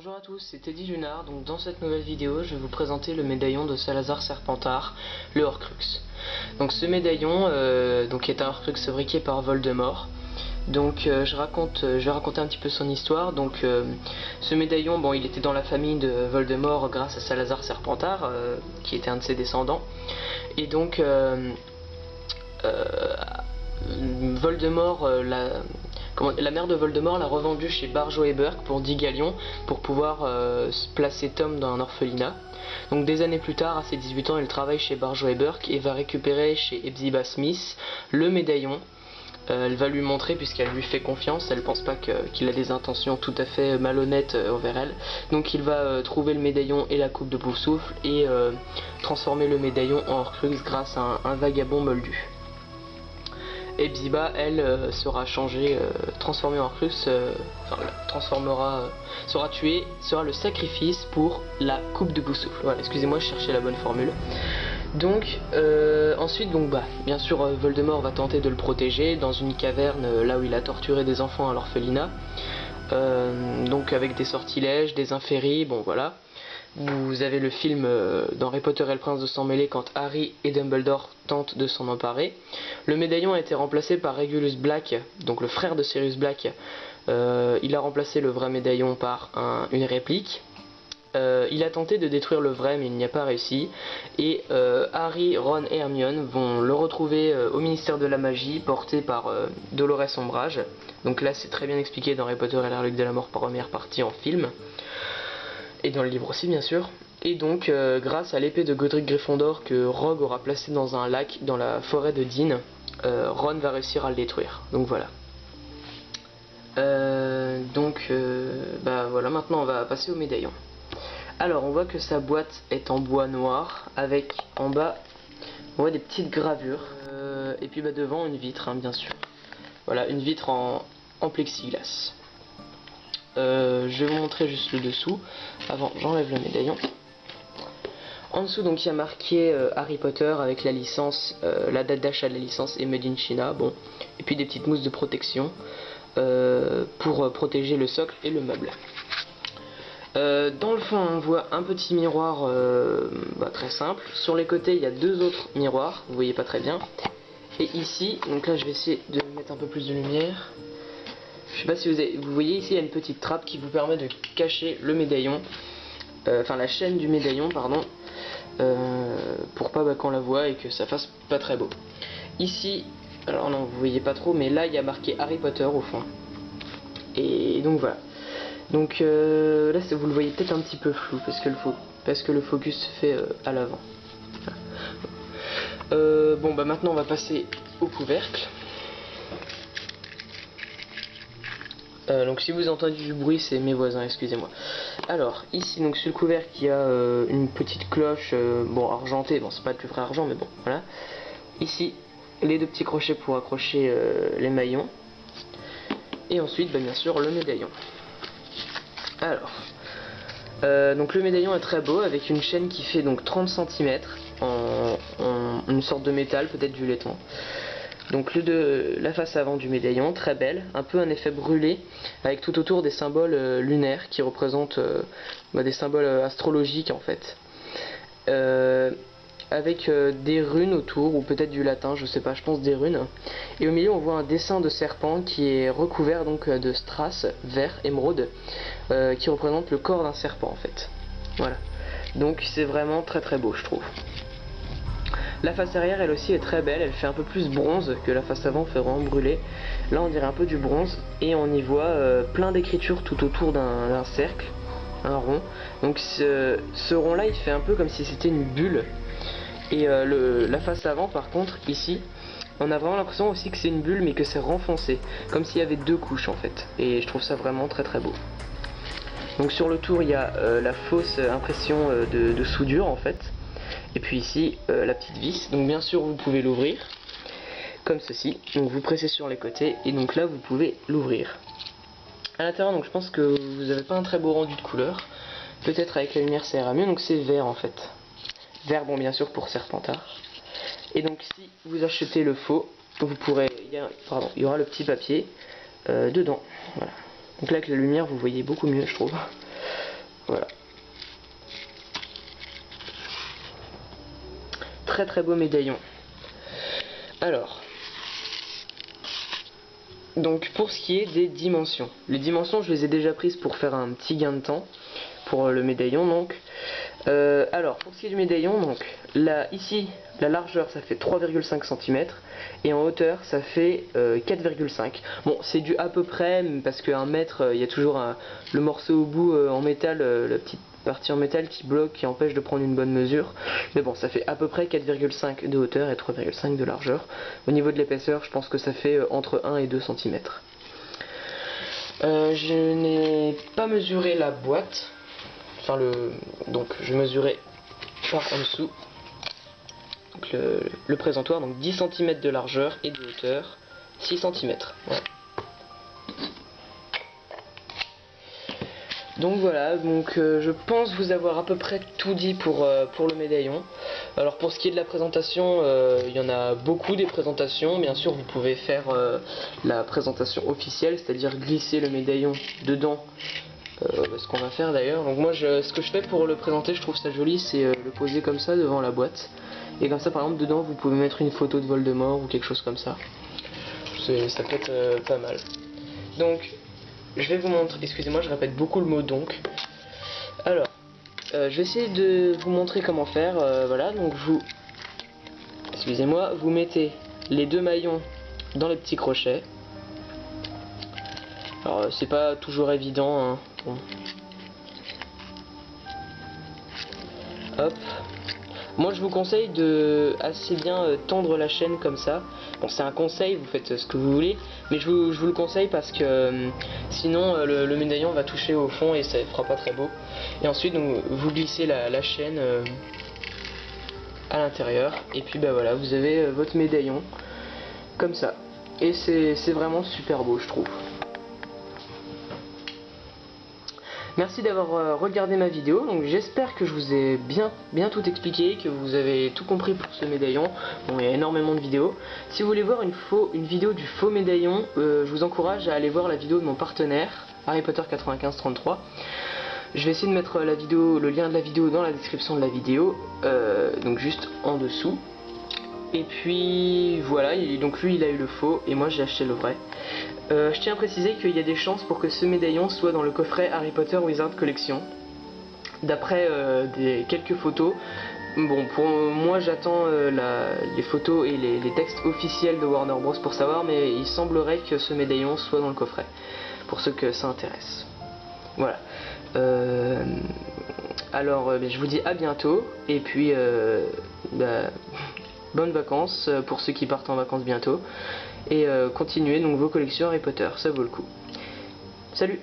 Bonjour à tous, c'est Teddy Lunard. Donc dans cette nouvelle vidéo, je vais vous présenter le médaillon de Salazar Serpentard, le Horcrux. Donc ce médaillon, est un Horcrux fabriqué par Voldemort. Donc je vais raconter un petit peu son histoire. Donc ce médaillon, il était dans la famille de Voldemort grâce à Salazar Serpentard, qui était un de ses descendants. Et donc Voldemort, la mère de Voldemort l'a revendu chez Barjo et Burke pour 10 galions pour pouvoir placer Tom dans un orphelinat. Donc des années plus tard, à ses 18 ans, elle travaille chez Barjo et Burke et va récupérer chez Hepzibah Smith le médaillon. Elle va lui montrer, puisqu'elle lui fait confiance, elle pense pas qu'il a des intentions tout à fait malhonnêtes envers elle. Donc il va trouver le médaillon et la coupe de Poufsouffle et transformer le médaillon en Horcrux grâce à un vagabond moldu. Hepzibah, elle, sera changée, transformée en Horcrux, sera tuée, sera le sacrifice pour la coupe de Poufsouffle. Voilà, excusez-moi, je cherchais la bonne formule. Donc, ensuite, bien sûr, Voldemort va tenter de le protéger dans une caverne là où il a torturé des enfants à l'orphelinat. Donc avec des sortilèges, des inféries, voilà. Vous avez le film dans Harry Potter et le Prince de Sang Mêlé quand Harry et Dumbledore tentent de s'en emparer. Le médaillon a été remplacé par Regulus Black, donc le frère de Sirius Black. Il a remplacé le vrai médaillon par une réplique. Il a tenté de détruire le vrai mais il n'y a pas réussi. Et Harry, Ron et Hermione vont le retrouver au ministère de la magie porté par Dolores Ombrage. Donc là c'est très bien expliqué dans Harry Potter et la relique de la mort première partie en film. Et dans le livre aussi bien sûr. Et donc grâce à l'épée de Godric Gryffondor que Rogue aura placée dans un lac dans la forêt de Dean, Ron va réussir à le détruire. Donc voilà. Voilà, maintenant on va passer au médaillon. Alors on voit que sa boîte est en bois noir avec en bas on voit des petites gravures et puis devant une vitre bien sûr. Voilà, une vitre en plexiglas. Je vais vous montrer juste le dessous. Avant j'enlève le médaillon. En dessous donc il y a marqué Harry Potter avec la licence, la date d'achat de la licence et Made in China. Et puis des petites mousses de protection pour protéger le socle et le meuble. Dans le fond on voit un petit miroir très simple. Sur les côtés il y a deux autres miroirs, vous voyez pas très bien. Et ici, donc là je vais essayer de mettre un peu plus de lumière. Je sais pas si vous voyez ici il y a une petite trappe qui vous permet de cacher le médaillon. La chaîne du médaillon pardon. Pour pas qu'on la voit et que ça fasse pas très beau. Ici, alors non vous voyez pas trop mais là il y a marqué Harry Potter au fond. Et donc voilà. Donc là vous le voyez peut-être un petit peu flou parce que le focus se fait à l'avant. Maintenant on va passer au couvercle. Donc si vous entendez du bruit c'est mes voisins, excusez-moi. Alors ici donc sur le couvercle il y a une petite cloche argentée, c'est pas du vrai argent mais voilà. Ici les deux petits crochets pour accrocher les maillons. Et ensuite bien sûr le médaillon. Alors donc le médaillon est très beau avec une chaîne qui fait donc 30 cm en une sorte de métal, peut-être du laiton. Donc la face avant du médaillon, très belle, un peu un effet brûlé, avec tout autour des symboles lunaires qui représentent des symboles astrologiques en fait. Avec des runes autour, ou peut-être du latin, je sais pas, je pense des runes. Et au milieu on voit un dessin de serpent qui est recouvert donc de strass vert émeraude, qui représente le corps d'un serpent en fait. Voilà. Donc c'est vraiment très très beau je trouve. La face arrière elle aussi est très belle, elle fait un peu plus bronze que la face avant, fait vraiment brûler. Là on dirait un peu du bronze et on y voit plein d'écritures tout autour d'un cercle, un rond. Donc ce rond là il fait un peu comme si c'était une bulle. Et la face avant par contre ici on a vraiment l'impression aussi que c'est une bulle mais que c'est renfoncé, comme s'il y avait deux couches en fait. Et je trouve ça vraiment très très beau. Donc sur le tour il y a la fausse impression de soudure en fait. Et puis ici la petite vis, donc bien sûr vous pouvez l'ouvrir comme ceci, donc vous pressez sur les côtés et donc là vous pouvez l'ouvrir. À l'intérieur donc je pense que vous n'avez pas un très beau rendu de couleur, peut-être avec la lumière ça ira mieux, donc c'est vert en fait. Vert bien sûr pour Serpentard. Et donc si vous achetez le faux, vous pourrez, il y aura le petit papier dedans, voilà. Donc là avec la lumière vous voyez beaucoup mieux je trouve. Voilà. Très très beau médaillon. Alors, donc pour ce qui est des dimensions, les dimensions je les ai déjà prises pour faire un petit gain de temps pour le médaillon. Donc alors pour ce qui est du médaillon, donc là ici la largeur ça fait 3,5 cm et en hauteur ça fait 4,5. Bon, c'est du à peu près parce qu'un mètre il y a toujours le morceau au bout en métal, la petite partie en métal qui bloque, qui empêche de prendre une bonne mesure, mais bon, ça fait à peu près 4,5 de hauteur et 3,5 de largeur. Au niveau de l'épaisseur, je pense que ça fait entre 1 et 2 cm. Je n'ai pas mesuré la boîte, enfin donc je mesurais par en dessous, donc le présentoir, donc 10 cm de largeur et de hauteur 6 cm. Voilà. Donc voilà, donc je pense vous avoir à peu près tout dit pour le médaillon. Alors pour ce qui est de la présentation, il y en a beaucoup des présentations. Bien sûr vous pouvez faire la présentation officielle, c'est-à-dire glisser le médaillon dedans, ce qu'on va faire d'ailleurs. Donc moi ce que je fais pour le présenter, je trouve ça joli, c'est le poser comme ça devant la boîte. Et comme ça par exemple dedans vous pouvez mettre une photo de Voldemort ou quelque chose comme ça. Ça peut être pas mal. Donc je vais vous montrer, excusez-moi je répète beaucoup le mot donc. Alors, je vais essayer de vous montrer comment faire, voilà, donc excusez-moi, vous mettez les deux maillons dans les petits crochets. Alors c'est pas toujours évident, hein. Bon. Hop. Moi je vous conseille de assez bien tendre la chaîne comme ça. Bon, c'est un conseil, vous faites ce que vous voulez, mais je vous le conseille parce que sinon le médaillon va toucher au fond et ça fera pas très beau. Et ensuite donc, vous glissez la chaîne à l'intérieur et puis bah voilà, vous avez votre médaillon comme ça. Et c'est vraiment super beau je trouve. Merci d'avoir regardé ma vidéo, donc j'espère que je vous ai bien tout expliqué, que vous avez tout compris pour ce médaillon. Bon, il y a énormément de vidéos. Si vous voulez voir une vidéo du faux médaillon, je vous encourage à aller voir la vidéo de mon partenaire, Harry Potter 9533. Je vais essayer de mettre le lien de la vidéo dans la description de la vidéo, donc juste en dessous. Et puis voilà, donc lui il a eu le faux et moi j'ai acheté le vrai. Je tiens à préciser qu'il y a des chances pour que ce médaillon soit dans le coffret Harry Potter Wizard Collection. D'après quelques photos. Bon, pour moi j'attends les photos et les textes officiels de Warner Bros pour savoir, mais il semblerait que ce médaillon soit dans le coffret, pour ceux que ça intéresse. Voilà. Alors je vous dis à bientôt, et puis bonnes vacances pour ceux qui partent en vacances bientôt. Et continuez donc vos collections Harry Potter, ça vaut le coup. Salut!